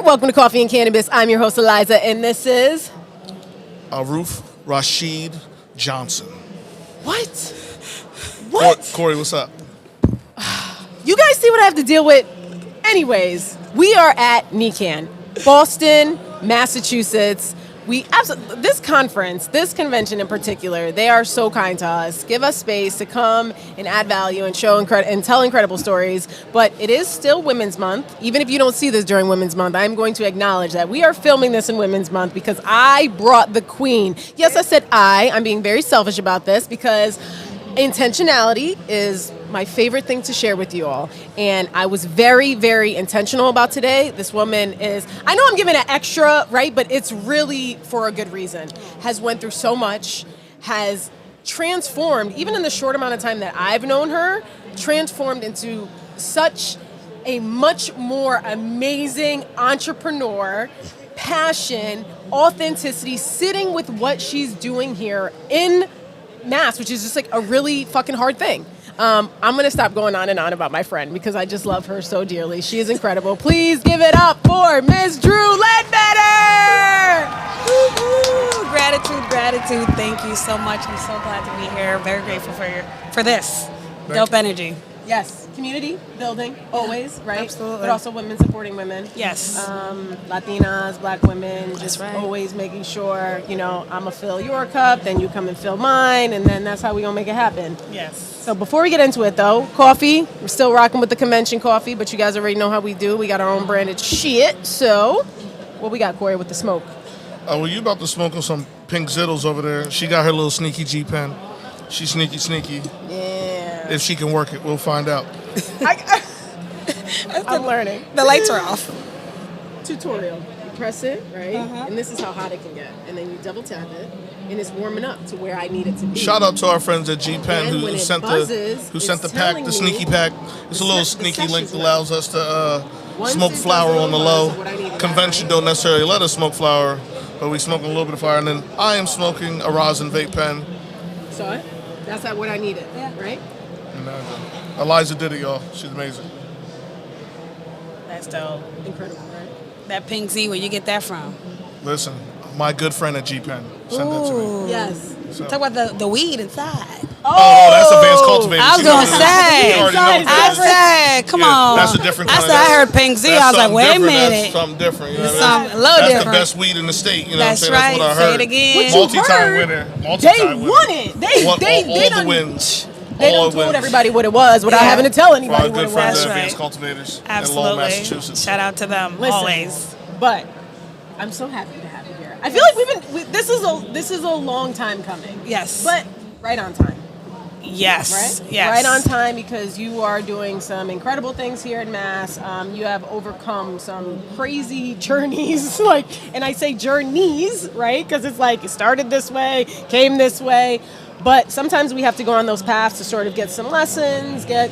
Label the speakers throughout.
Speaker 1: Welcome to Coffee and Cannabis. I'm your host, Alyza, and this is...
Speaker 2: Aruf Rashid Johnson.
Speaker 1: What?
Speaker 2: Corey, what's up?
Speaker 1: You guys see what I have to deal with? Anyways, we are at NECANN, Boston, Massachusetts. This convention in particular, they are so kind to us. Give us space to come and add value and show and tell incredible stories. But it is still Women's Month. Even if you don't see this during Women's Month, I'm going to acknowledge that we are filming this in Women's Month because I brought the queen. Yes, I said I'm being very selfish about this because intentionality is my favorite thing to share with you all. And I was very, very intentional about today. This woman I know I'm giving it extra, right? But it's really for a good reason. Has went through so much, has transformed, even in the short amount of time that I've known her, transformed into such a much more amazing entrepreneur, passion, authenticity, sitting with what she's doing here in Mass, which is just like a really fucking hard thing. I'm going to stop going on and on about my friend because I just love her so dearly. She is incredible. Please give it up for Miss Dru Ledbetter!
Speaker 3: Woo-hoo. Gratitude. Thank you so much. I'm so glad to be here. Very grateful for this. Dope energy.
Speaker 1: Yes, community building, always, right?
Speaker 3: Absolutely.
Speaker 1: But also women supporting women.
Speaker 3: Yes.
Speaker 1: Latinas, black women, just always making sure, I'm going to fill your cup, then you come and fill mine, and then that's how we going to make it happen.
Speaker 3: Yes.
Speaker 1: So before we get into it, though, coffee, we're still rocking with the convention coffee, but you guys already know how we do. We got our own branded shit. So what we got, Corey, with the smoke?
Speaker 2: Well, you about to smoke on some pink zittles over there. She got her little sneaky G pen. She's sneaky.
Speaker 1: Yeah.
Speaker 2: If she can work it, we'll find out.
Speaker 1: I'm learning.
Speaker 3: The lights are off.
Speaker 1: Tutorial. You press it, right? And this is how hot it can get. And then you double tap it, and it's warming up to where I need it to be.
Speaker 2: Shout out to our friends at G Pen
Speaker 1: And
Speaker 2: who sent the pack, the sneaky pack. It's a little sneaky link that allows us to smoke flower on the low. Convention don't necessarily let us smoke flower, but we smoke a little bit of flower. And then I am smoking a rosin vape pen.
Speaker 1: So that's not what I needed, right?
Speaker 2: Alyza did it, y'all. She's amazing.
Speaker 3: That's dope.
Speaker 1: Incredible, right?
Speaker 3: That pink Z, where you get that from?
Speaker 2: Listen, my good friend at G Pen sent that to me.
Speaker 1: Yes.
Speaker 2: So.
Speaker 3: Talk about the weed inside.
Speaker 2: Oh, that's advanced cultivated.
Speaker 3: I was going to say. Come on.
Speaker 2: That's a different kind.
Speaker 3: I heard pink Z. I was like, wait a minute.
Speaker 2: That's something different. You know what
Speaker 3: I mean? A little
Speaker 2: that's
Speaker 3: different.
Speaker 2: The best weed in the state. You know
Speaker 3: that's
Speaker 2: what I'm saying?
Speaker 3: Right.
Speaker 2: That's what I heard.
Speaker 3: Say it again.
Speaker 2: Multi-time winner.
Speaker 1: They won it. They
Speaker 2: all the wins.
Speaker 1: They done told everybody what it was without having to tell anybody what it was.
Speaker 2: That's right. Advanced Cultivators in Lowell, Massachusetts.
Speaker 3: Shout out to them. Always.
Speaker 1: But I'm so happy to have you here. I feel like this is a long time coming.
Speaker 3: Yes.
Speaker 1: But right on time.
Speaker 3: Yes.
Speaker 1: Right?
Speaker 3: Yes.
Speaker 1: Right on time because you are doing some incredible things here in Mass. You have overcome some crazy journeys, and I say journeys, right? Because it's like it started this way, came this way. But sometimes we have to go on those paths to sort of get some lessons, get,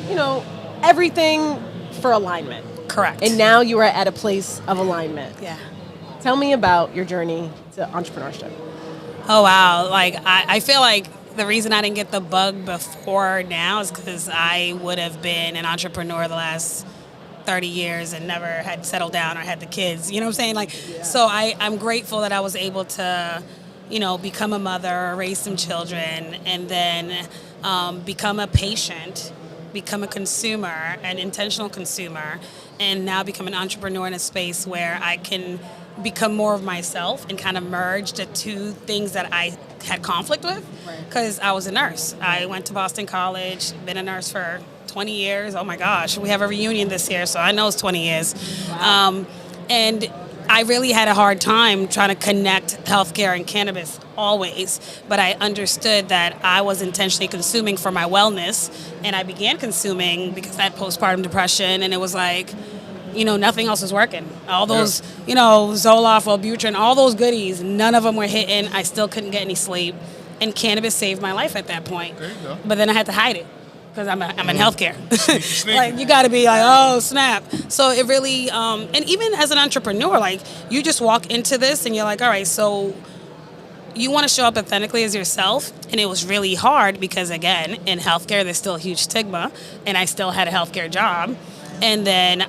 Speaker 1: everything for alignment.
Speaker 3: Correct.
Speaker 1: And now you are at a place of alignment.
Speaker 3: Yeah.
Speaker 1: Tell me about your journey to entrepreneurship.
Speaker 3: Oh, wow. I feel like the reason I didn't get the bug before now is because I would have been an entrepreneur the last 30 years and never had settled down or had the kids. You know what I'm saying? So I'm grateful that I was able to become a mother, raise some children, and then become a patient, become a consumer, an intentional consumer, and now become an entrepreneur in a space where I can become more of myself and kind of merge the two things that I had conflict with because I was a nurse. I went to Boston College, been a nurse for 20 years. Oh my gosh, we have a reunion this year, so I know it's 20 years.
Speaker 1: Wow.
Speaker 3: And I really had a hard time trying to connect healthcare and cannabis always, but I understood that I was intentionally consuming for my wellness, and I began consuming because I had postpartum depression, and it was like, nothing else was working. All those, Zoloft, Wellbutrin, all those goodies, none of them were hitting. I still couldn't get any sleep, and cannabis saved my life at that point.
Speaker 2: There you go.
Speaker 3: But then I had to hide it. Because I'm in healthcare.
Speaker 2: Sneaky.
Speaker 3: You got to be like, oh, snap. So it really, and even as an entrepreneur, you just walk into this and you're like, all right, so you want to show up authentically as yourself. And it was really hard because, again, in healthcare, there's still a huge stigma. And I still had a healthcare job. And then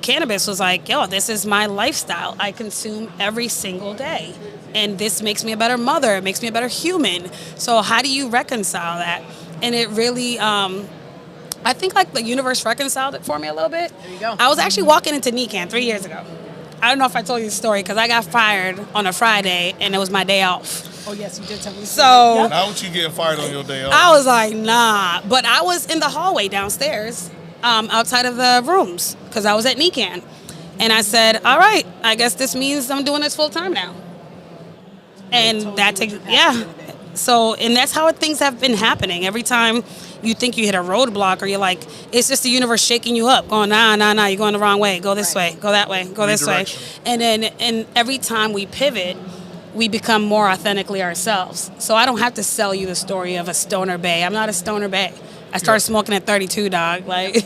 Speaker 3: Cannabis was like, yo, this is my lifestyle. I consume every single day. And this makes me a better mother. It makes me a better human. So how do you reconcile that? And it really, I think like the universe reconciled it for me a little bit.
Speaker 1: There you go.
Speaker 3: I was actually walking into NECANN 3 years ago. I don't know if I told you the story because I got fired on a Friday and it was my day off.
Speaker 1: Oh, yes, you did tell me.
Speaker 3: So
Speaker 2: Now what you getting fired on your day off?
Speaker 3: I was like, nah. But I was in the hallway downstairs outside of the rooms because I was at NECANN. And I said, all right, I guess this means I'm doing this full time now. And that takes, yeah. So, and that's how things have been happening. Every time you think you hit a roadblock or you're like, it's just the universe shaking you up, going, nah, you're going the wrong way. Go this way, go that way, go this way. And every time we pivot, we become more authentically ourselves. So I don't have to sell you the story of a stoner bae. I'm not a stoner bae. I started smoking at 32, dog. Like,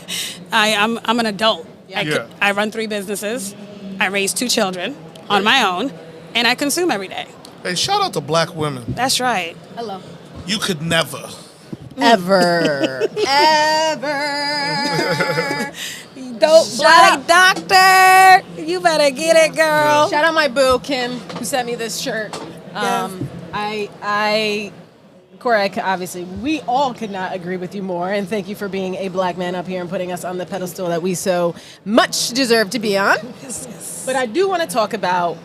Speaker 3: I'm an adult. I run 3 businesses. I raise 2 children on my own, and I consume every day.
Speaker 2: Hey, shout out to black women.
Speaker 3: That's right.
Speaker 1: Hello.
Speaker 2: You could never.
Speaker 1: Ever.
Speaker 3: Dope black doctor. You better get it, girl.
Speaker 1: Shout out my boo, Kim, who sent me this shirt. Corey, obviously, we all could not agree with you more, and thank you for being a black man up here and putting us on the pedestal that we so much deserve to be on. But I do want to talk about,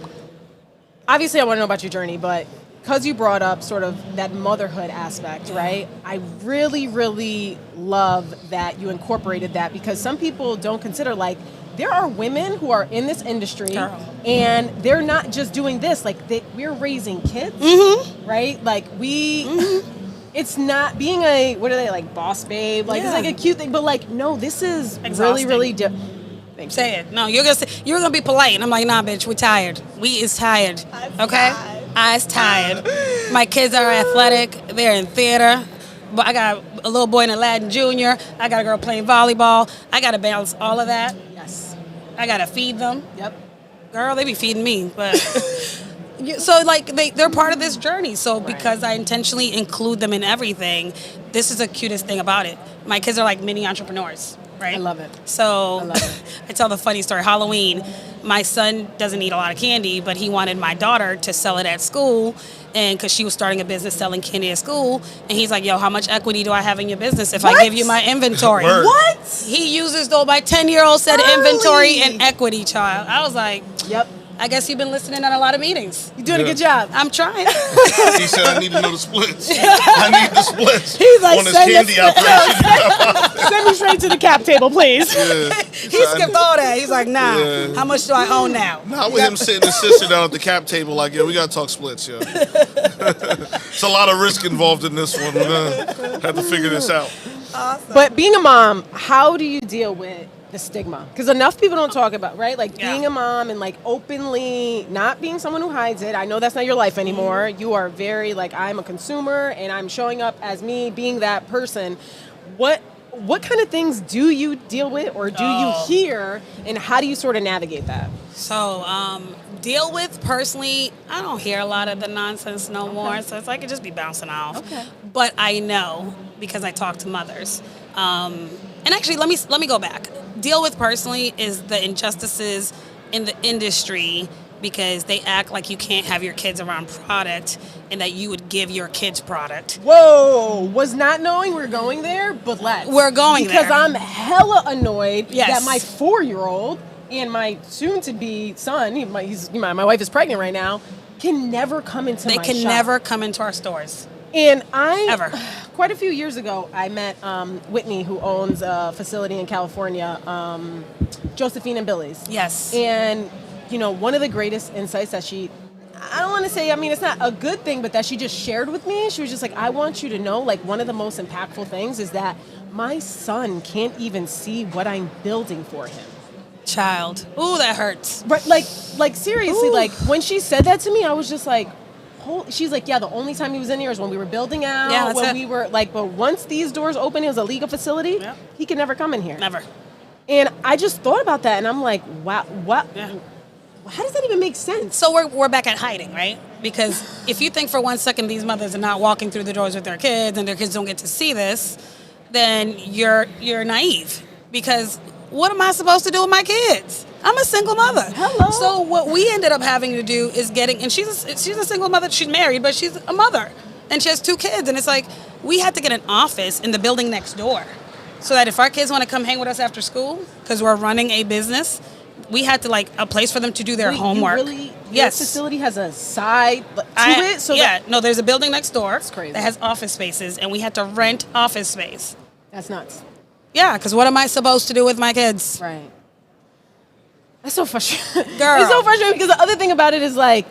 Speaker 1: obviously I want to know about your journey, but because you brought up sort of that motherhood aspect, right? I really, really love that you incorporated that, because some people don't consider, like, there are women who are in this industry and they're not just doing this, like we're raising kids, right? Like it's not being a, what are they, like, boss babe? Like, it's like a cute thing, but like, no, this is
Speaker 3: exhausting.
Speaker 1: really,
Speaker 3: Say it. No, you're gonna be polite, and I'm like, nah, bitch, we tired. We is tired. Okay, I's tired. My kids are athletic. They're in theater. But I got a little boy in Aladdin Jr. I got a girl playing volleyball. I got to balance all of that.
Speaker 1: Yes.
Speaker 3: I got to feed them.
Speaker 1: Yep.
Speaker 3: Girl, they be feeding me, but so like they're part of this journey. So because I intentionally include them in everything, this is the cutest thing about it. My kids are like mini entrepreneurs. Right?
Speaker 1: I love it.
Speaker 3: So I tell the funny story. Halloween, my son doesn't eat a lot of candy, but he wanted my daughter to sell it at school, and because she was starting a business selling candy at school, and he's like, yo, how much equity do I have in your business if I give you my inventory?
Speaker 1: What?
Speaker 3: He uses, though, my 10-year-old said inventory and equity, child. I was like,
Speaker 1: yep.
Speaker 3: I guess you've been listening at a lot of meetings.
Speaker 1: You're doing a good job.
Speaker 3: I'm trying.
Speaker 2: He said, I need to know the splits. I need the splits.
Speaker 1: He's like,
Speaker 2: on his candy operation.
Speaker 1: Send me straight to the cap table, please.
Speaker 3: He skipped all that. He's like, nah, how much do I own now?
Speaker 2: Not with him sitting his sister down at the cap table like, yeah, we got to talk splits, yeah. It's a lot of risk involved in this one. We're going to have to figure this out.
Speaker 1: Awesome. But being a mom, how do you deal with the stigma? Because enough people don't talk about, right? Like being a mom and like openly not being someone who hides it. I know that's not your life anymore. You are very like, I'm a consumer and I'm showing up as me being that person. What kind of things do you deal with or do you hear, and how do you sort of navigate that?
Speaker 3: So, deal with personally, I don't hear a lot of the nonsense no more. So it's like it just be bouncing off. Okay. But I know because I talk to mothers. And actually, let me go back. Deal with personally is the injustices in the industry, because they act like you can't have your kids around product and that you would give your kids product.
Speaker 1: Whoa, was not knowing we're going there, but
Speaker 3: we're going
Speaker 1: because
Speaker 3: there.
Speaker 1: I'm hella annoyed that my 4-year-old and my soon-to-be son, my wife is pregnant right now, can never come into my shop.
Speaker 3: They can never come into our stores.
Speaker 1: And
Speaker 3: Ever.
Speaker 1: Quite a few years ago, I met Whitney, who owns a facility in California, Josephine and Billy's.
Speaker 3: Yes.
Speaker 1: And, you know, one of the greatest insights that I don't want to say, I mean, it's not a good thing, but that she just shared with me, she was just like, I want you to know, like, one of the most impactful things is that my son can't even see what I'm building for him.
Speaker 3: Child. Ooh, that hurts.
Speaker 1: Right, like seriously, like, when she said that to me, I was just like, she's like, yeah, the only time he was in here is when we were building out, we were like, but once these doors open, it was a legal facility, he can never come in here.
Speaker 3: Never.
Speaker 1: And I just thought about that, and I'm like, wow, what? Yeah. How does that even make sense?
Speaker 3: So we're back at hiding, right? Because if you think for 1 second these mothers are not walking through the doors with their kids and their kids don't get to see this, then you're naive. Because what am I supposed to do with my kids? I'm a single mother.
Speaker 1: Hello.
Speaker 3: So what we ended up having to do is and she's a single mother. She's married, but she's a mother. And she has 2 kids. And it's like, we had to get an office in the building next door so that if our kids want to come hang with us after school, because we're running a business, we had to like a place for them to do their homework.
Speaker 1: Yes. Your facility has a side to it? So
Speaker 3: no, there's a building next door
Speaker 1: That's crazy.
Speaker 3: that has office spaces, and we had to rent office space.
Speaker 1: That's nuts.
Speaker 3: Yeah, because what am I supposed to do with my kids?
Speaker 1: Right. That's so frustrating.
Speaker 3: Girl.
Speaker 1: It's so frustrating because the other thing about it is like,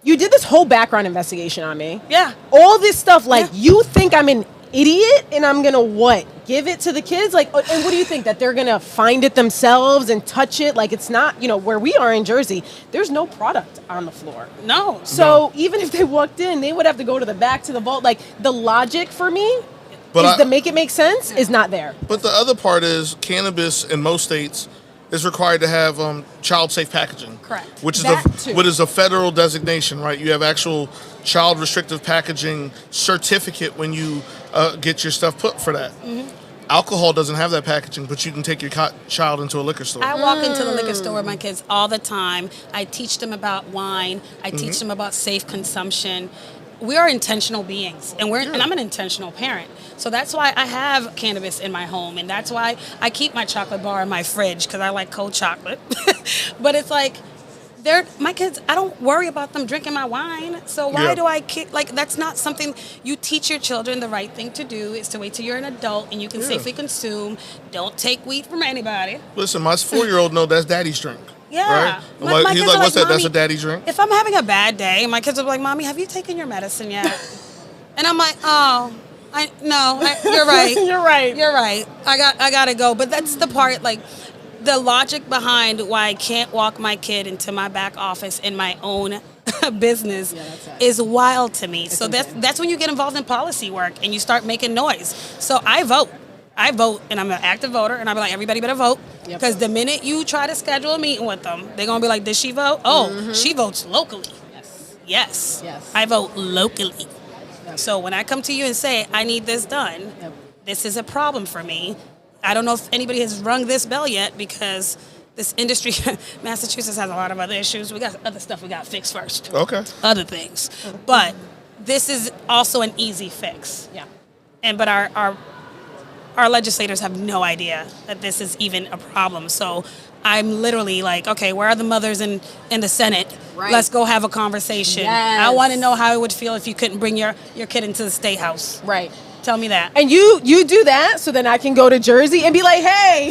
Speaker 1: you did this whole background investigation on me.
Speaker 3: Yeah.
Speaker 1: All this stuff, like, you think I'm an idiot and I'm gonna what? Give it to the kids? Like, and what do you think? That they're gonna find it themselves and touch it? Like, it's not, where we are in Jersey, there's no product on the floor.
Speaker 3: No.
Speaker 1: So even if they walked in, they would have to go to the back to the vault. Like, the logic for me to make it make sense is not there.
Speaker 2: But the other part is cannabis in most states is required to have child-safe packaging.
Speaker 3: Correct.
Speaker 2: Which is
Speaker 1: That
Speaker 2: what is a federal designation, right? You have actual child restrictive packaging certificate when you get your stuff put for that.
Speaker 3: Mm-hmm.
Speaker 2: Alcohol doesn't have that packaging, but you can take your child into a liquor store.
Speaker 3: I walk into the liquor store with my kids all the time. I teach them about wine. I teach them about safe consumption. We are intentional beings, and I'm an intentional parent. So that's why I have cannabis in my home, and that's why I keep my chocolate bar in my fridge, because I like cold chocolate. But it's like, my kids, I don't worry about them drinking my wine. So why do I that's not something you teach your children. The right thing to do is to wait till you're an adult and you can safely consume. Don't take weed from anybody.
Speaker 2: Listen, my 4-year-old knows that's daddy's drink.
Speaker 3: Yeah.
Speaker 2: Right? He's like, what's that? That's a daddy drink?
Speaker 3: If I'm having a bad day, my kids will be like, Mommy, have you taken your medicine yet? And I'm like, oh, you're right. You're right. I gotta go. But that's the part, like, the logic behind why I can't walk my kid into my back office in my own business is wild to me. So that's when you get involved in policy work and you start making noise. So I vote, and I'm an active voter, and I'll be like, everybody better vote. Because the minute you try to schedule a meeting with them, they're going to be like, did she vote? Oh, she votes locally. Yes. I vote locally. So when I come to you and say, I need this done, this is a problem for me. I don't know if anybody has rung this bell yet, because this industry, Massachusetts has a lot of other issues. We got other stuff we got to fix first.
Speaker 2: Okay.
Speaker 3: Other things. But this is also an easy fix. But our legislators have no idea that this is even a problem. So I'm literally like, okay, where are the mothers in the Senate?
Speaker 1: Right.
Speaker 3: Let's go have a conversation. I want to know how it would feel if you couldn't bring your kid into the State House.
Speaker 1: Right.
Speaker 3: Tell me that.
Speaker 1: And you do that so then I can go to Jersey and be like, hey,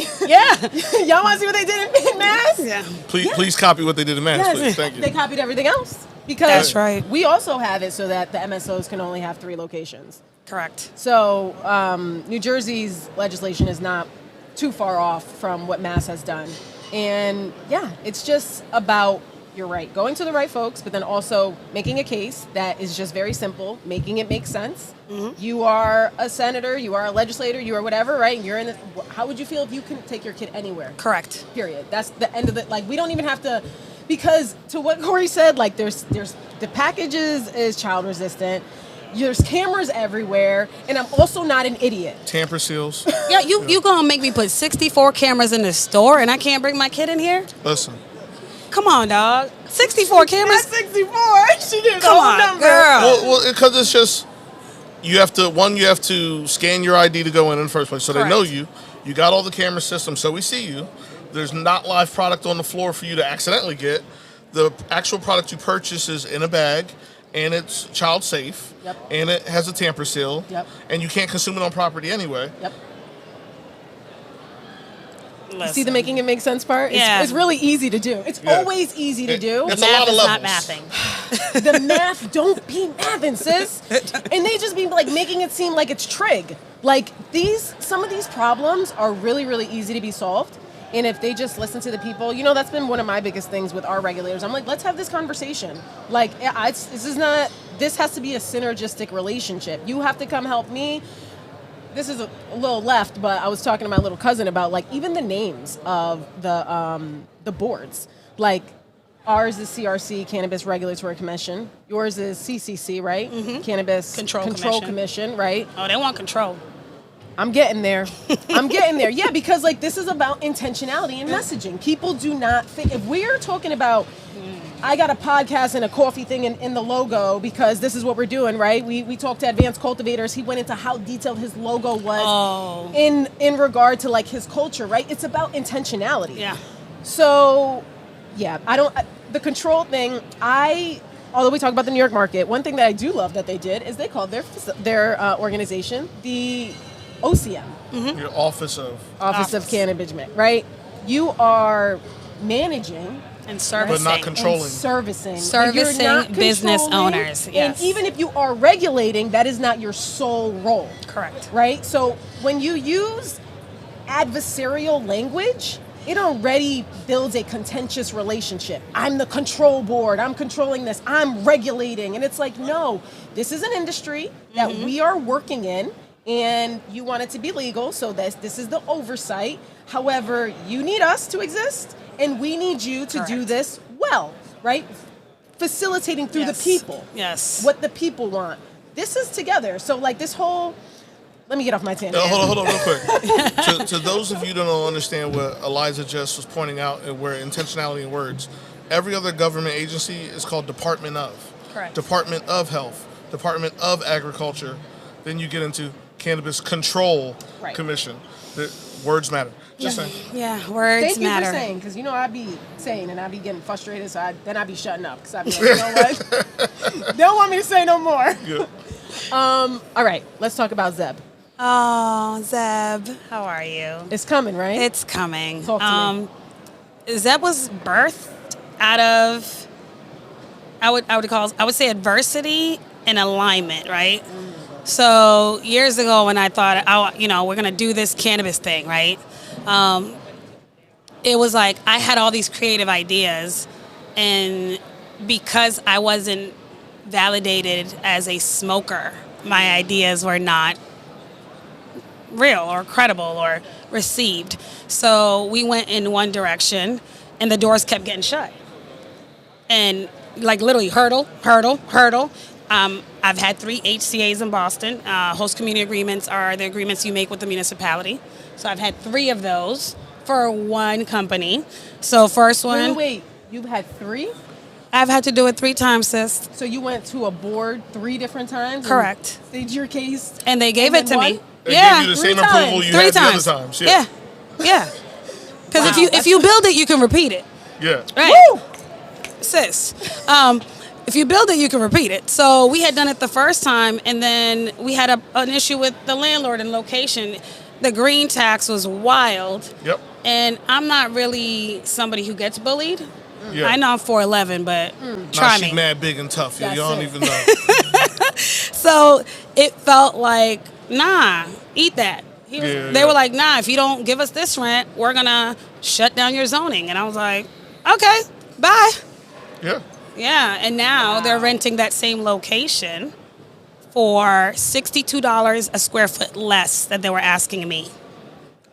Speaker 1: y'all want to see what they did in Mass?
Speaker 3: Yeah.
Speaker 2: Please copy what they did in Mass, please. Thank you.
Speaker 1: They copied everything else. Because
Speaker 3: that's right.
Speaker 1: We also have it so that the MSOs can only have 3 locations.
Speaker 3: Correct.
Speaker 1: So New Jersey's legislation is not too far off from what Mass has done. And it's just about, you're right, going to the right folks, but then also making a case that is just very simple, making it make sense. You are a senator, you are a legislator, you are whatever, right? You're in how would you feel if you couldn't take your kid anywhere?
Speaker 3: Correct.
Speaker 1: Period. That's the end of it. Like, we don't even have to, because to what Corey said, like, there's the packages is child resistant. There's cameras everywhere, and I'm also not an idiot.
Speaker 2: Tamper seals.
Speaker 3: Yeah, you gonna make me put 64 cameras in the store and I can't bring my kid in here?
Speaker 2: Listen.
Speaker 3: Come on, dog. 64 cameras?
Speaker 1: That's 64. She did
Speaker 3: Come on,
Speaker 1: number.
Speaker 3: girl.
Speaker 2: Well, because it's just, you have to scan your ID to go in the first place, so they know you. You got all the camera systems, so we see you. There's not live product on the floor for you to accidentally get. The actual product you purchase is in a bag, and it's child safe, and it has a tamper seal, and you can't consume it on property anyway.
Speaker 1: You see the making it make sense part? It's really easy to do. It's always easy to do.
Speaker 2: It's
Speaker 3: the
Speaker 2: a lot of
Speaker 3: math
Speaker 2: levels.
Speaker 3: is not mathing.
Speaker 1: The math don't be mathing, sis. And they just be like making it seem like it's trig. Like, some of these problems are really, really easy to be solved. And if they just listen to the people, that's been one of my biggest things with our regulators. I'm like, let's have this conversation. Like, this has to be a synergistic relationship. You have to come help me. This is a little left, but I was talking to my little cousin about, like, even the names of the boards. Like, ours is CRC, Cannabis Regulatory Commission. Yours is CCC, right? Cannabis
Speaker 3: Control
Speaker 1: Commission, right?
Speaker 3: Oh, they want control.
Speaker 1: I'm getting there. I'm getting there. Yeah, because like this is about intentionality and messaging. People do not think, if we're talking about, I got a podcast and a coffee thing in the logo because this is what we're doing, right? We talked to Advanced Cultivators. He went into how detailed his logo was in regard to like his culture, right? It's about intentionality.
Speaker 3: Yeah.
Speaker 1: So, yeah, the control thing, although we talk about the New York market, one thing that I do love that they did is they called their organization the OCM.
Speaker 2: Your Office of
Speaker 1: Cannabis, right? You are managing
Speaker 3: and servicing,
Speaker 2: but not controlling.
Speaker 1: And servicing
Speaker 3: business owners. Yes.
Speaker 1: And even if you are regulating, that is not your sole role.
Speaker 3: Correct.
Speaker 1: Right? So when you use adversarial language, it already builds a contentious relationship. I'm the control board. I'm controlling this. I'm regulating. And it's like, no, this is an industry that we are working in, and you want it to be legal, so this is the oversight. However, you need us to exist, and we need you to do this well, right? Facilitating through the people.
Speaker 3: Yes.
Speaker 1: What the people want. This is together. So like this whole, let me get off my tangent.
Speaker 2: Hold on real quick. to those of you that don't understand what Alyza just was pointing out and where intentionality in words, every other government agency is called Department of.
Speaker 3: Correct.
Speaker 2: Department of Health, Department of Agriculture. Then you get into Cannabis Control Commission. The words matter. Just saying.
Speaker 3: Yeah, words
Speaker 1: Thank
Speaker 3: matter.
Speaker 1: you for saying, because you know I be saying and I be getting frustrated, so then I be shutting up because I be like, you know what? They don't want me to say no more.
Speaker 2: Yeah.
Speaker 1: All right, let's talk about Zeb.
Speaker 3: Oh, Zeb, how are you?
Speaker 1: It's coming, right?
Speaker 3: It's coming.
Speaker 1: Talk to me.
Speaker 3: Zeb was birthed out of, I would say adversity and alignment, right? So years ago when I thought, we're going to do this cannabis thing, right? It was like I had all these creative ideas, and because I wasn't validated as a smoker, my ideas were not real or credible or received. So we went in one direction, and the doors kept getting shut. And like literally hurdle. I've had 3 HCAs in Boston. Host community agreements are the agreements you make with the municipality. So I've had 3 of those for one company. So first one.
Speaker 1: Wait, you've had 3?
Speaker 3: I've had to do it 3 times, sis.
Speaker 1: So you went to a board 3 different times?
Speaker 3: Correct.
Speaker 1: Staged your case?
Speaker 3: And they gave it to me.
Speaker 2: They
Speaker 3: Yeah.
Speaker 2: gave you the same
Speaker 1: 3 times.
Speaker 2: approval you
Speaker 3: 3
Speaker 2: had
Speaker 3: times.
Speaker 2: the other times.
Speaker 3: Yeah. Because if you build it, you can repeat it.
Speaker 2: Yeah.
Speaker 3: Right.
Speaker 1: Woo!
Speaker 3: Sis. If you build it, you can repeat it. So we had done it the first time, and then we had an issue with the landlord and location. The green tax was wild.
Speaker 2: Yep.
Speaker 3: And I'm not really somebody who gets bullied.
Speaker 2: Yeah.
Speaker 3: I know I'm 4'11", but try
Speaker 2: She's
Speaker 3: me.
Speaker 2: mad big and tough. Yeah,
Speaker 1: That's
Speaker 2: y'all don't
Speaker 1: it.
Speaker 2: even know.
Speaker 3: So it felt like, nah, eat that. They were like, nah, if you don't give us this rent, we're going to shut down your zoning. And I was like, okay, bye.
Speaker 2: Yeah.
Speaker 3: Yeah, and now they're renting that same location for $62 a square foot less than they were asking me.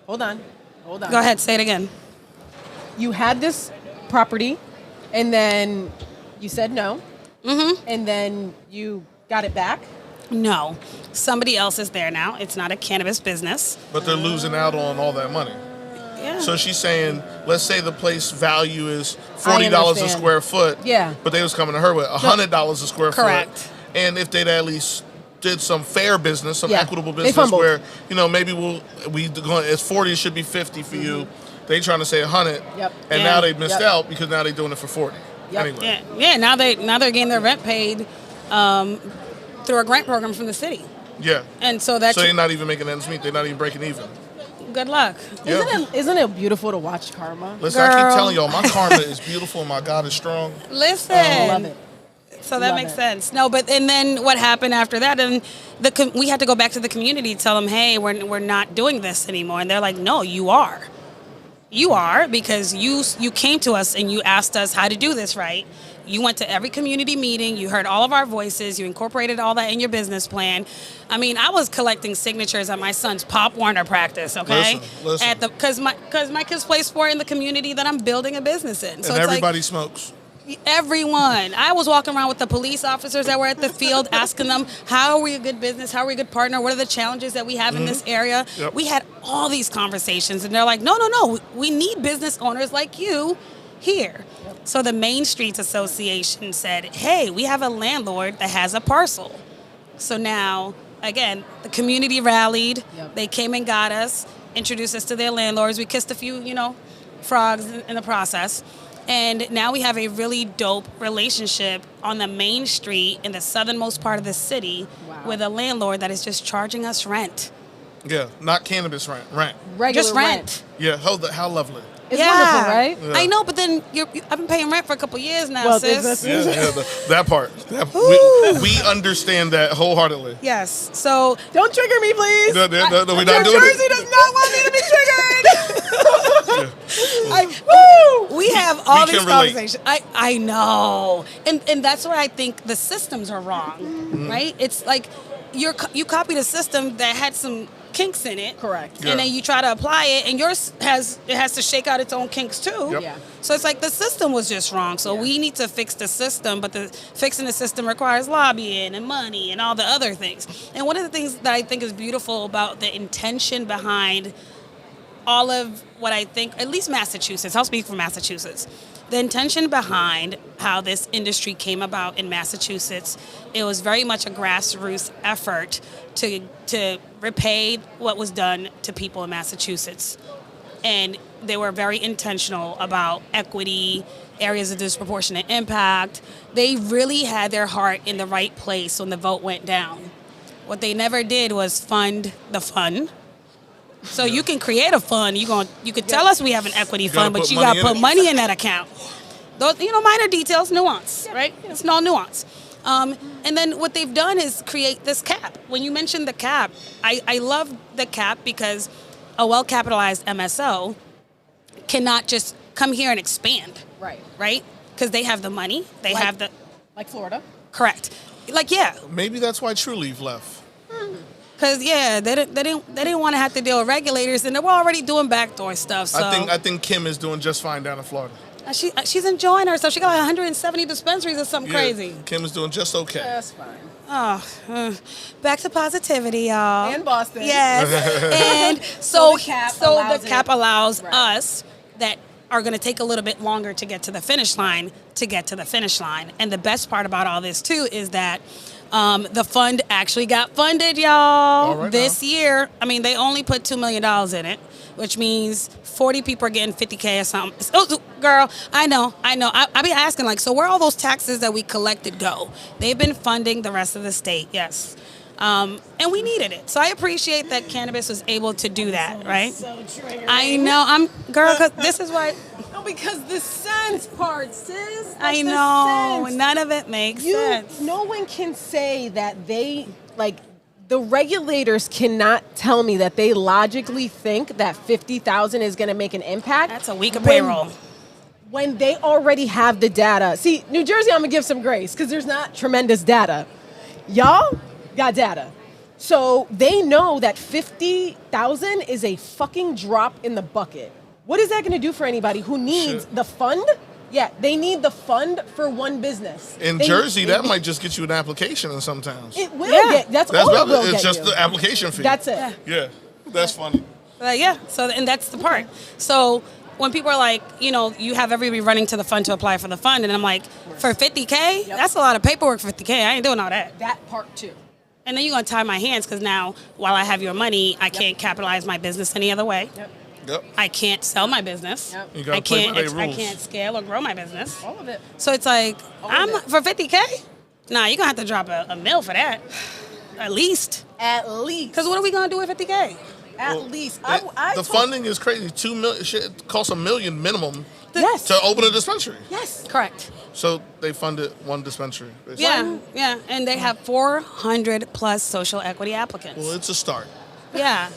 Speaker 1: Hold on.
Speaker 3: Go ahead, say it again.
Speaker 1: You had this property, and then you said no. And then you got it back.
Speaker 3: No, somebody else is there now. It's not a cannabis business.
Speaker 2: But they're losing out on all that money.
Speaker 3: Yeah.
Speaker 2: So she's saying, let's say the place value is
Speaker 1: I
Speaker 2: $40 a
Speaker 1: understand.
Speaker 2: square foot.
Speaker 1: Yeah.
Speaker 2: But they was coming to her with $100 a square
Speaker 3: Correct.
Speaker 2: foot. And if they'd at least did some fair business, some
Speaker 1: Yeah.
Speaker 2: equitable
Speaker 1: They
Speaker 2: business
Speaker 1: fumbled.
Speaker 2: where, maybe it's 40, it should be 50 for you. They trying to say 100.
Speaker 1: Yep.
Speaker 2: And
Speaker 3: Yeah.
Speaker 2: now they missed
Speaker 1: Yep.
Speaker 2: out because now they're doing it for 40.
Speaker 1: Yep.
Speaker 2: Anyway.
Speaker 3: Yeah. Now they're getting their rent paid through a grant program from the city,
Speaker 2: Yeah.
Speaker 3: and so that's
Speaker 2: So they're not even making ends meet. They're not even breaking even.
Speaker 3: good luck.
Speaker 2: Yeah.
Speaker 1: Isn't it beautiful to watch karma?
Speaker 2: Listen, I
Speaker 3: Girl.
Speaker 2: keep telling y'all, my karma is beautiful and my God is strong.
Speaker 3: Listen,
Speaker 1: I love it.
Speaker 3: So that
Speaker 1: Love
Speaker 3: makes
Speaker 1: it.
Speaker 3: sense. No, but and then what happened after that? And we had to go back to the community, tell them, hey, we're not doing this anymore. And they're like, no, you are. You are, because you came to us and you asked us how to do this right. You went to every community meeting. You heard all of our voices. You incorporated all that in your business plan. I mean, I was collecting signatures at my son's Pop Warner practice, okay?
Speaker 2: Listen.
Speaker 3: Because my kids play sport in the community that I'm building a business in. So
Speaker 2: And
Speaker 3: it's
Speaker 2: everybody smokes.
Speaker 3: Everyone. I was walking around with the police officers that were at the field asking them, how are we a good business? How are we a good partner? What are the challenges that we have in this area?
Speaker 2: Yep.
Speaker 3: We had all these conversations, and they're like, no. We need business owners like you here. Yep. So the Main Streets Association said, hey, we have a landlord that has a parcel. So now, again, the community rallied. Yep. They came and got us, introduced us to their landlords. We kissed a few, frogs in the process. And now we have a really dope relationship on the main street in the southernmost part of the city with a landlord that is just charging us rent.
Speaker 2: Yeah, not cannabis rent.
Speaker 1: Regular
Speaker 3: just rent.
Speaker 2: Yeah, how lovely.
Speaker 1: It's wonderful, right?
Speaker 2: Yeah.
Speaker 3: I know, but then I've been paying rent for a couple years now,
Speaker 1: well,
Speaker 3: sis.
Speaker 2: Yeah, that part. We understand that wholeheartedly.
Speaker 3: Yes. So
Speaker 1: don't trigger me, please.
Speaker 2: No, we're not doing
Speaker 1: New Jersey
Speaker 2: it.
Speaker 1: does not want me to be triggered.
Speaker 3: We have all
Speaker 2: We
Speaker 3: these
Speaker 2: can relate.
Speaker 3: conversations. I know, and that's where I think the systems are wrong, right? It's like you copied a system that had some kinks in it,
Speaker 1: correct,
Speaker 2: Yeah.
Speaker 3: and then you try to apply it, and yours has to shake out its own kinks too.
Speaker 2: Yep.
Speaker 1: Yeah.
Speaker 3: So it's like the system was just wrong. So we need to fix the system, but fixing the system requires lobbying and money and all the other things. And one of the things that I think is beautiful about the intention behind all of what I think, at least Massachusetts, I'll speak for Massachusetts, the intention behind how this industry came about in Massachusetts, it was very much a grassroots effort to repay what was done to people in Massachusetts. And they were very intentional about equity, areas of disproportionate impact. They really had their heart in the right place when the vote went down. What they never did was fund the fund. So you can create a fund. You could tell us we have an equity fund, but you got to put money in that account. Those, minor details, nuance, right? It's no nuance. And then what they've done is create this cap. When you mentioned the cap, I love the cap because a well-capitalized MSO cannot just come here and expand. Right? Because they have the money. They have the...
Speaker 1: Like Florida.
Speaker 3: Correct.
Speaker 2: Maybe that's why True Leaf left.
Speaker 3: Because they didn't want to have to deal with regulators, and they were already doing backdoor stuff. So
Speaker 2: I think Kim is doing just fine down in Florida.
Speaker 3: She's enjoying herself. She got 170 dispensaries or something crazy.
Speaker 2: Kim is doing just okay.
Speaker 1: That's fine.
Speaker 3: Oh, back to positivity, y'all.
Speaker 1: And Boston.
Speaker 3: Yes. And so the cap allows
Speaker 1: Right.
Speaker 3: us that are going to take a little bit longer to get to the finish line And the best part about all this too is that the fund actually got funded, y'all, this year. I mean, they only put $2 million in it, which means 40 people are getting $50K or something. Oh, girl, I know. I be asking, so where all those taxes that we collected go? They've been funding the rest of the state, yes. And we needed it. So I appreciate that Cannabis was able to do that, right?
Speaker 1: So triggering.
Speaker 3: I know. Cause this is why.
Speaker 1: No, because the sense part, sis. That's
Speaker 3: I
Speaker 1: the
Speaker 3: know.
Speaker 1: sense.
Speaker 3: None of it makes sense.
Speaker 1: No one can say that the regulators cannot tell me that they logically think that 50,000 is going to make an impact.
Speaker 3: That's a week of payroll.
Speaker 1: When they already have the data. See, New Jersey, I'm going to give some grace because there's not tremendous data. Y'all got data. So they know that 50,000 is a fucking drop in the bucket. What is that going to do for anybody who needs the fund? Yeah, they need the fund for one business.
Speaker 2: In Jersey, that might just get you an application in some towns.
Speaker 1: It will get. That's all it will get.
Speaker 2: It's just
Speaker 1: you.
Speaker 2: the application fee.
Speaker 1: That's it.
Speaker 2: Yeah, that's funny.
Speaker 3: So, and that's the part. So when people are like, you have everybody running to the fund to apply for the fund, and I'm like, for $50K?
Speaker 1: Yep.
Speaker 3: That's a lot of paperwork for $50K. I ain't doing all that.
Speaker 1: That part too.
Speaker 3: And then you're going to tie my hands because now, while I have your money, I can't capitalize my business any other way.
Speaker 2: Yep.
Speaker 3: I can't sell my business.
Speaker 1: Yep.
Speaker 2: You gotta play by their
Speaker 3: I
Speaker 2: rules.
Speaker 3: can't scale or grow my business.
Speaker 1: All of it.
Speaker 3: So it's like,
Speaker 1: of it.
Speaker 3: for $50K? Nah, you're going to have to drop a mill for that. At least.
Speaker 1: At least.
Speaker 3: Because what are we going to do with $50K?
Speaker 1: At least.
Speaker 2: The funding is crazy. $2 million. Shit costs $1 million minimum
Speaker 1: Yes.
Speaker 2: to open a dispensary.
Speaker 1: Yes.
Speaker 3: Correct.
Speaker 2: So they funded one dispensary. Basically.
Speaker 3: Yeah. And they have 400 plus social equity applicants.
Speaker 2: Well, it's a start.
Speaker 3: Yeah.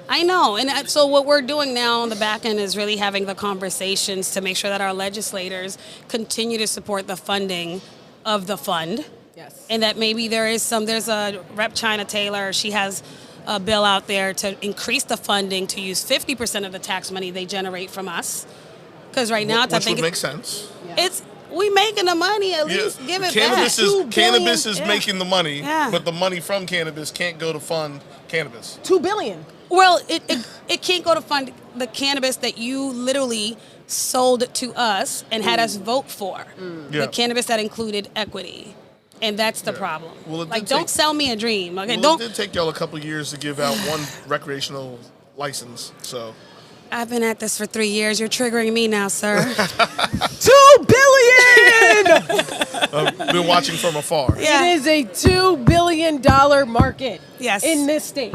Speaker 3: I know. And so what we're doing now on the back end is really having the conversations to make sure that our legislators continue to support the funding of the fund.
Speaker 1: Yes.
Speaker 3: And that maybe there's a Rep. China Taylor, she has a bill out there to increase the funding to use 50% of the tax money they generate from us. Because right now,
Speaker 2: Which would make sense.
Speaker 3: we making the money. At least give it
Speaker 2: cannabis
Speaker 3: back.
Speaker 2: Cannabis is making the money,
Speaker 3: Yeah.
Speaker 2: but the money from cannabis can't go to fund cannabis.
Speaker 1: $2 billion.
Speaker 3: Well, it can't go to fund the cannabis that you literally sold to us and had us vote for.
Speaker 2: Yeah.
Speaker 3: The cannabis that included equity. And that's the problem.
Speaker 2: Well,
Speaker 3: don't sell me a dream. Okay,
Speaker 2: Well, it did take y'all a couple of years to give out one recreational license, so.
Speaker 3: I've been at this for 3 years. You're triggering me now, sir.
Speaker 1: $2 billion!
Speaker 2: I've been watching from afar.
Speaker 3: Yeah.
Speaker 1: It is a $2 billion market.
Speaker 3: Yes.
Speaker 1: In this state.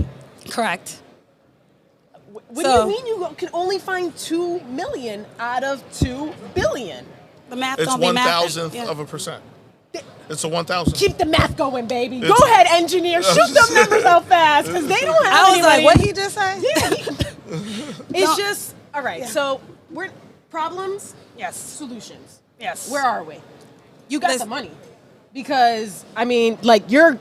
Speaker 3: Correct.
Speaker 1: What do you mean you can only find $2 million out of $2 billion?
Speaker 3: The math
Speaker 2: It's
Speaker 3: don't be
Speaker 2: 1,000th
Speaker 3: mathing.
Speaker 2: of a percent. It's a 1,000.
Speaker 1: Keep the math going, baby. Go ahead, engineer. Shoot them numbers out fast, because they don't have
Speaker 3: I was
Speaker 1: any
Speaker 3: like,
Speaker 1: money.
Speaker 3: what he just say?
Speaker 1: Yeah. It's just, all right, so we're problems,
Speaker 3: Yes.
Speaker 1: solutions.
Speaker 3: Yes.
Speaker 1: Where are we? You got
Speaker 3: This-
Speaker 1: the money. Because, I mean, like, you're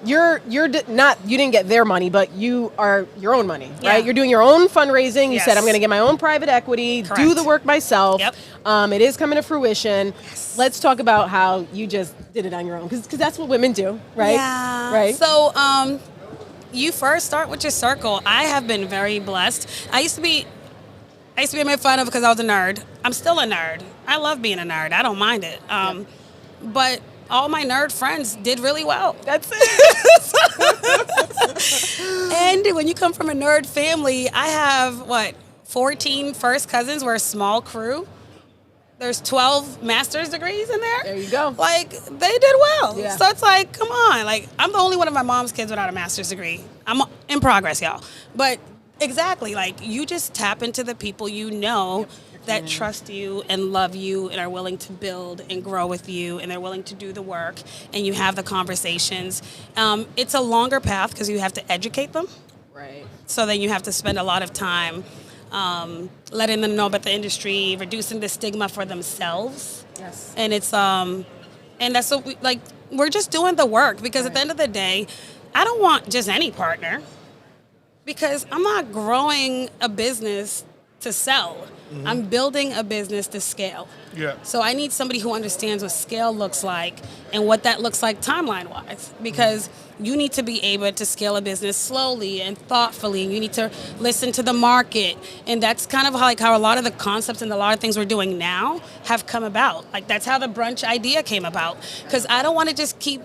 Speaker 1: not, you didn't get their money, but you are your own money,
Speaker 3: Yeah.
Speaker 1: right? You're doing your own fundraising. You
Speaker 3: Yes.
Speaker 1: said, I'm going to get my own private equity, do
Speaker 3: Correct.
Speaker 1: the work myself.
Speaker 3: Yep.
Speaker 1: It is coming to fruition. Let's talk about how you just did it on your own, because that's what women do, right?
Speaker 3: Yeah.
Speaker 1: Right?
Speaker 3: So, you first start with your circle. I have been very blessed. I used to be made fun of because I was a nerd. I'm still a nerd. I love being a nerd. I don't mind it. But all my nerd friends did really well.
Speaker 1: That's it.
Speaker 3: And when you come from a nerd family, I have, 14 first cousins. We're a small crew. There's 12 master's degrees in there.
Speaker 1: There you go.
Speaker 3: Like, they did well.
Speaker 1: Yeah.
Speaker 3: So it's like, come on. Like, I'm the only one of my mom's kids without a master's degree. I'm in progress, y'all. But exactly, like, you just tap into the people you know that trust you and love you and are willing to build and grow with you, and they're willing to do the work, and you have the conversations. It's a longer path because you have to educate them.
Speaker 1: Right.
Speaker 3: So then you have to spend a lot of time letting them know about the industry, reducing the stigma for themselves.
Speaker 1: Yes.
Speaker 3: And it's and that's what we're just doing the work, because at the end of the day, I don't want just any partner, because I'm not growing a business to sell. I'm building a business to scale.
Speaker 2: Yeah.
Speaker 3: So I need somebody who understands what scale looks like and what that looks like timeline-wise, because you need to be able to scale a business slowly and thoughtfully, and you need to listen to the market. And that's kind of how a lot of the concepts and a lot of things we're doing now have come about. Like, that's how the brunch idea came about, because I don't want to just keep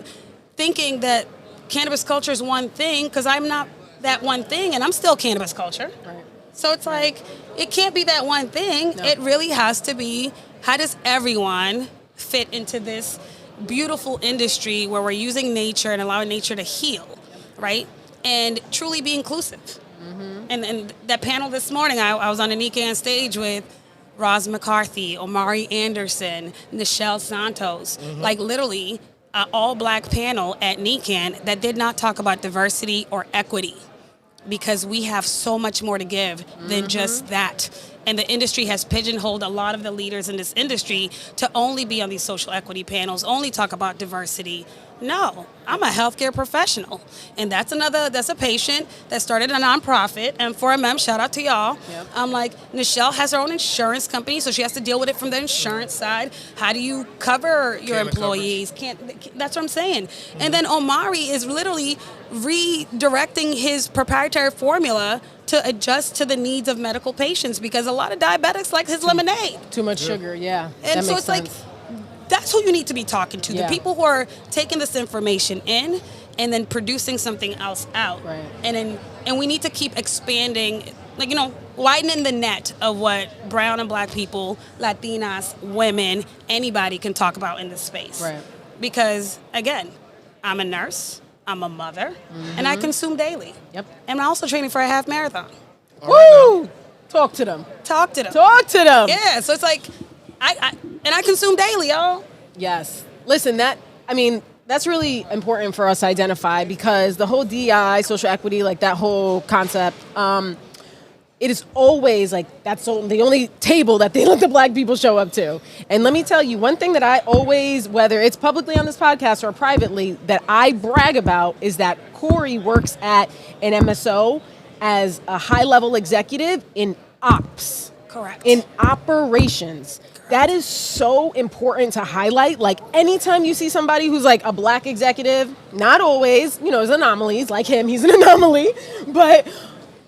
Speaker 3: thinking that cannabis culture is one thing, because I'm not that one thing, and I'm still cannabis culture.
Speaker 1: Right.
Speaker 3: So it's like, it can't be that one thing.
Speaker 1: No.
Speaker 3: It really has to be, how does everyone fit into this beautiful industry where we're using nature and allowing nature to heal, right? And truly be inclusive. And that panel this morning, I was on the NECANN stage with Roz McCarthy, Omari Anderson, Nichelle Santos, like literally an all-black panel at NECANN that did not talk about diversity or equity, because we have so much more to give than just that. And the industry has pigeonholed a lot of the leaders in this industry to only be on these social equity panels, only talk about diversity. No, I'm a healthcare professional. And that's a patient that started a nonprofit. And for MM, shout out to y'all.
Speaker 1: Yep.
Speaker 3: I'm like, Nichelle has her own insurance company, so she has to deal with it from the insurance side. How do you cover your
Speaker 2: Can't
Speaker 3: employees? That's what I'm saying. And then Omari is literally redirecting his proprietary formula to adjust to the needs of medical patients, because a lot of diabetics like his lemonade.
Speaker 1: Too much sugar, yeah.
Speaker 3: And
Speaker 1: That
Speaker 3: so
Speaker 1: makes
Speaker 3: it's like,
Speaker 1: sense.
Speaker 3: that's who you need to be talking to.
Speaker 1: Yeah.
Speaker 3: The people who are taking this information in and then producing something else out.
Speaker 1: Right.
Speaker 3: And we need to keep expanding, widening the net of what brown and black people, Latinas, women, anybody can talk about in this space.
Speaker 1: Right.
Speaker 3: Because, again, I'm a nurse, I'm a mother, and I consume daily.
Speaker 1: Yep.
Speaker 3: And I'm also training for a half marathon.
Speaker 1: Woo! Talk to them.
Speaker 3: Talk to them.
Speaker 1: Talk to them.
Speaker 3: Yeah, so it's like, I consume daily, y'all.
Speaker 1: Yes. Listen, that's really important for us to identify, because the whole DEI, social equity, like that whole concept, it is always like, that's the only table that they let the black people show up to. And let me tell you, one thing that I always, whether it's publicly on this podcast or privately, that I brag about is that Corey works at an MSO as a high-level executive in ops.
Speaker 3: Correct.
Speaker 1: In operations. That is so important to highlight. Like anytime you see somebody who's like a black executive, not always, there's anomalies like him, he's an anomaly, but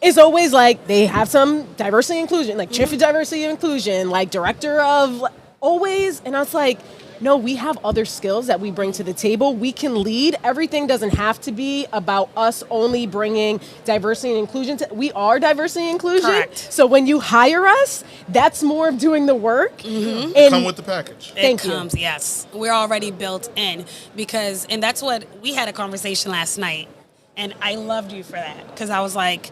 Speaker 1: it's always like they have some diversity and inclusion, like chief of diversity and inclusion, like director of always. And I was like, no, we have other skills that we bring to the table. We can lead. Everything doesn't have to be about us only bringing diversity and inclusion. We are diversity and inclusion.
Speaker 3: Correct.
Speaker 1: So when you hire us, that's more of doing the work.
Speaker 2: Mm-hmm.
Speaker 1: And
Speaker 2: come with the package.
Speaker 1: Thank
Speaker 3: it comes, yes. We're already built in and that's what, we had a conversation last night, and I loved you for that, because I was like,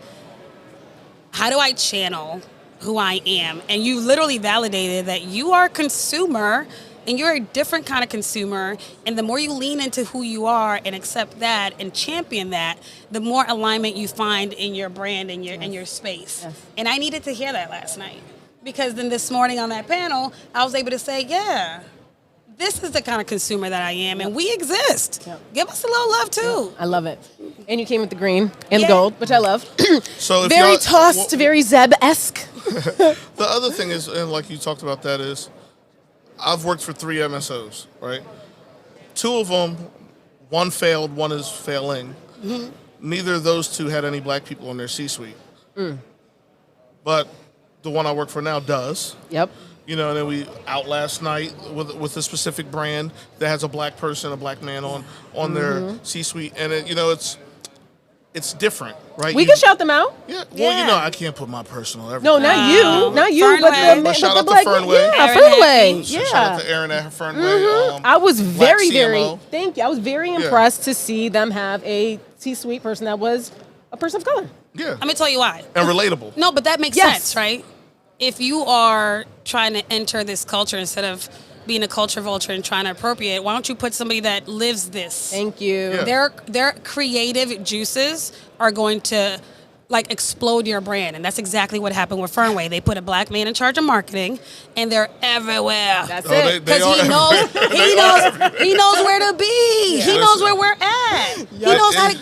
Speaker 3: how do I channel who I am? And you literally validated that you are a consumer, and you're a different kind of consumer, and the more you lean into who you are and accept that and champion that, the more alignment you find in your brand and your space.
Speaker 1: Yes.
Speaker 3: And I needed to hear that last night, because then this morning on that panel, I was able to say, yeah, this is the kind of consumer that I am, and we exist.
Speaker 1: Yep.
Speaker 3: Give us a little love too.
Speaker 1: I love it. And you came with the green and the
Speaker 3: Yeah.
Speaker 1: gold, which I love.
Speaker 2: So if
Speaker 1: Very
Speaker 2: y'all-
Speaker 1: tossed, very Zeb-esque.
Speaker 2: The other thing is, and like you talked about that, is I've worked for 3 MSOs, right? 2 of them, one failed, one is failing.
Speaker 1: Mm-hmm.
Speaker 2: Neither of those 2 had any black people in their C-suite. But the one I work for now does.
Speaker 1: Yep.
Speaker 2: And then we out last night with a specific brand that has a black person, a black man on their C-suite. And, it's different, right?
Speaker 1: We can shout them out.
Speaker 2: Yeah.
Speaker 3: Yeah.
Speaker 2: Well, I can't put my personal everything.
Speaker 1: No, not you. Not you, but
Speaker 3: Fernway.
Speaker 1: the
Speaker 2: Shout out to
Speaker 1: black
Speaker 2: Fernway.
Speaker 1: Yeah,
Speaker 3: Aaron
Speaker 1: Fernway.
Speaker 3: Happy.
Speaker 1: Yeah.
Speaker 2: Shout out to Aaron at Fernway.
Speaker 1: I was
Speaker 2: Black
Speaker 1: very,
Speaker 2: CMO.
Speaker 1: thank you. I was very impressed to see them have a C-suite person that was a person of color.
Speaker 2: Yeah.
Speaker 3: Let me tell you why.
Speaker 2: And relatable.
Speaker 3: No, but that makes
Speaker 1: Yes.
Speaker 3: sense, right? If you are trying to enter this culture instead of being a culture vulture and trying to appropriate, why don't you put somebody that lives this?
Speaker 1: Thank you.
Speaker 2: Yeah.
Speaker 3: Their creative juices are going to explode your brand, and that's exactly what happened with Fernway. They put a black man in charge of marketing, and they're everywhere.
Speaker 1: That's
Speaker 2: Oh,
Speaker 1: it.
Speaker 3: Because he knows where to be.
Speaker 1: Yeah.
Speaker 3: He knows where we're at.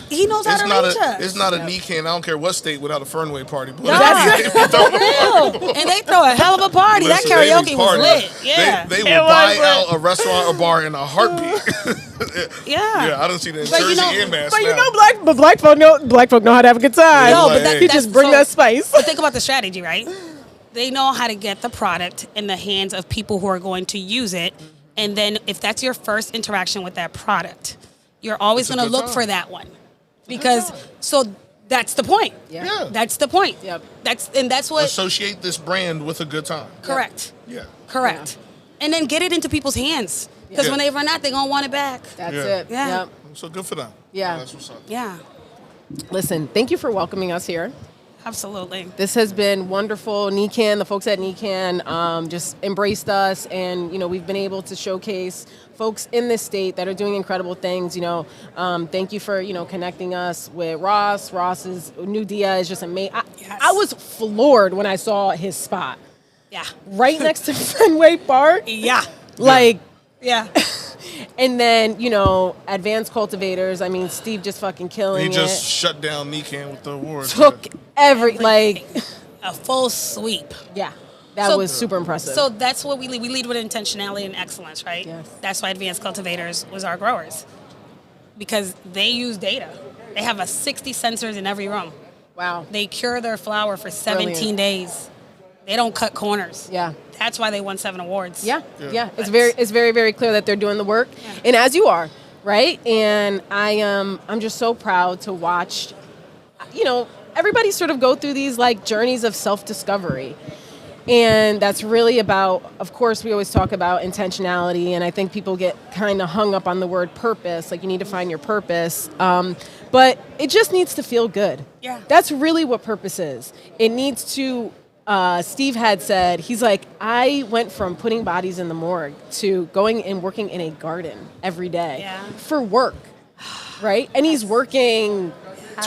Speaker 3: He knows how to reach us.
Speaker 2: It's not a NECANN, I don't care what state, without a Fernway party. Boy.
Speaker 3: That's real. And they throw a hell of a party.
Speaker 2: Listen,
Speaker 3: that
Speaker 2: they
Speaker 3: karaoke
Speaker 2: be
Speaker 3: was
Speaker 2: partying.
Speaker 3: lit. Yeah.
Speaker 2: They will buy out a restaurant or bar in a heartbeat.
Speaker 3: Yeah.
Speaker 2: Yeah, I don't see that in
Speaker 3: But
Speaker 2: Jersey
Speaker 3: you know-
Speaker 2: and Mass
Speaker 1: But you
Speaker 2: now.
Speaker 1: know, black folk know how to have a good time.
Speaker 3: No, but
Speaker 2: Like,
Speaker 1: he just bring that spice.
Speaker 3: But think about the strategy, right? They know how to get the product in the hands of people who are going to use it. And then if that's your first interaction with that product, you're always
Speaker 2: It's a
Speaker 3: going to
Speaker 2: good
Speaker 3: look
Speaker 2: time.
Speaker 3: for that one. Because, so that's the point.
Speaker 2: Yeah.
Speaker 3: That's the point.
Speaker 1: Yep.
Speaker 3: That's what,
Speaker 2: Associate this brand with a good time.
Speaker 3: correct.
Speaker 2: Yeah.
Speaker 3: Correct. And then get it into people's hands. Because
Speaker 2: Yeah.
Speaker 3: when they run out, they're going to want it back.
Speaker 1: That's
Speaker 2: Yeah.
Speaker 1: it.
Speaker 3: Yeah.
Speaker 1: Yep.
Speaker 2: So good for them.
Speaker 1: Yeah.
Speaker 2: That's what's up.
Speaker 3: Yeah,
Speaker 1: Listen, thank you for welcoming us here.
Speaker 3: absolutely.
Speaker 1: This has been wonderful. NECANN, the folks at NECANN just embraced us, and we've been able to showcase folks in this state that are doing incredible things. Thank you for connecting us with Ross. Ross's new Dia is just amazing.
Speaker 3: Yes.
Speaker 1: I was floored when I saw his spot
Speaker 3: Yeah.
Speaker 1: right next to Fenway Park.
Speaker 3: Yeah.
Speaker 1: Like,
Speaker 3: Yeah.
Speaker 1: and then Advanced Cultivators. I mean, Steve just fucking killing
Speaker 2: He just
Speaker 1: it.
Speaker 2: shut down NECANN with the awards.
Speaker 1: Took every
Speaker 3: A full sweep.
Speaker 1: yeah. That
Speaker 3: So-
Speaker 1: was super impressive.
Speaker 3: So that's what we lead. We lead with intentionality and excellence, right?
Speaker 1: Yes.
Speaker 3: That's why Advanced Cultivators was our growers, because they use data. They have 60 sensors in every room.
Speaker 1: wow.
Speaker 3: They cure their flower for 17
Speaker 1: Brilliant.
Speaker 3: days. They don't cut corners.
Speaker 1: Yeah.
Speaker 3: That's why they won 7 awards.
Speaker 1: Yeah,
Speaker 2: Yeah.
Speaker 1: yeah. It's very, very clear that they're doing the work, and as you are, right? And I'm just so proud to watch, everybody sort of go through these journeys of self-discovery, and that's really about. Of course, we always talk about intentionality, and I think people get kind of hung up on the word purpose. Like you need to find your purpose, but it just needs to feel good.
Speaker 3: Yeah.
Speaker 1: That's really what purpose is. It needs to. Steve had said, he's like, I went from putting bodies in the morgue to going and working in a garden every day
Speaker 3: Yeah.
Speaker 1: for work, right? And he's working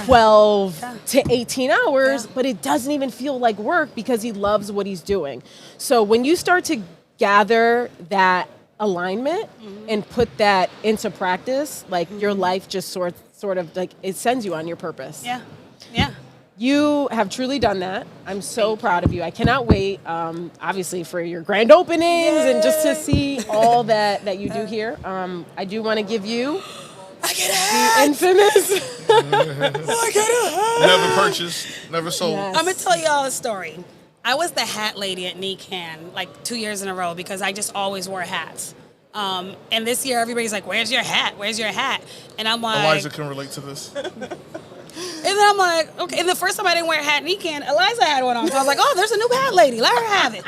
Speaker 1: 12 to 18 hours, but it doesn't even feel like work because he loves what he's doing. So when you start to gather that alignment and put that into practice, your life just sort of it sends you on your purpose.
Speaker 3: Yeah. Yeah.
Speaker 1: You have truly done that. I'm so proud of you. I cannot wait, obviously, for your grand openings and just to see all that you do here. I do want to give you the infamous.
Speaker 2: Never purchased, never sold.
Speaker 1: Yes.
Speaker 3: I'm going to tell you all a story. I was the hat lady at NECANN like 2 years in a row because I just always wore hats. And this year, everybody's like, where's your hat? Where's your hat? And I'm like...
Speaker 2: Alyza can relate to this.
Speaker 3: And then I'm like, okay. And the first time I didn't wear a hat at NECANN, Alyza had one on. So I was like, oh, there's a new hat lady. Let her have it.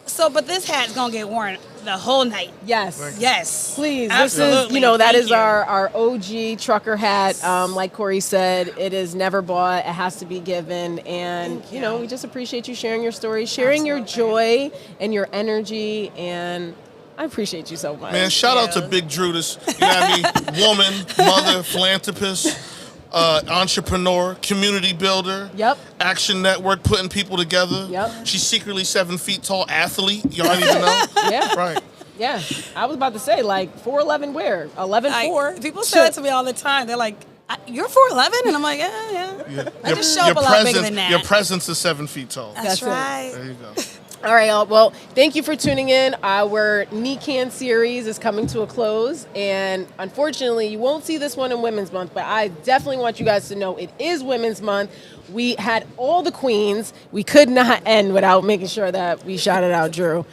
Speaker 3: So, but this hat's going to get worn the whole night.
Speaker 1: Yes.
Speaker 3: Yes.
Speaker 1: Please.
Speaker 3: Absolutely.
Speaker 1: This is, that
Speaker 3: Thank
Speaker 1: is
Speaker 3: you.
Speaker 1: our OG trucker hat. Like Corey said, it is never bought. It has to be given. And, we just appreciate you sharing your story, sharing your joy and your energy. And I appreciate you so much.
Speaker 2: Man, shout out to Big Drudys. You know what I mean? Woman, mother, philanthropist. Entrepreneur, community builder, Action Network, putting people together. She's secretly 7 feet tall, athlete. Y'all don't even know.
Speaker 1: Yeah.
Speaker 2: Right.
Speaker 1: Yeah. I was about to say, like, 4'11" where? 11'4".
Speaker 3: People say that to me all the time. They're like, you're 4'11"? And I'm like, yeah. I just show up a lot bigger than that.
Speaker 2: Your presence is 7 feet tall.
Speaker 3: That's right.
Speaker 2: There you go.
Speaker 1: All right, y'all. Well, thank you for tuning in. Our NECANN series is coming to a close, and unfortunately, you won't see this one in Women's Month, but I definitely want you guys to know it is Women's Month. We had all the queens. We could not end without making sure that we shouted out Dru.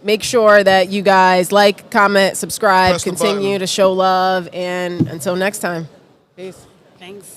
Speaker 1: Make sure that you guys like, comment, subscribe, continue to show love, and until next time, peace.
Speaker 3: Thanks.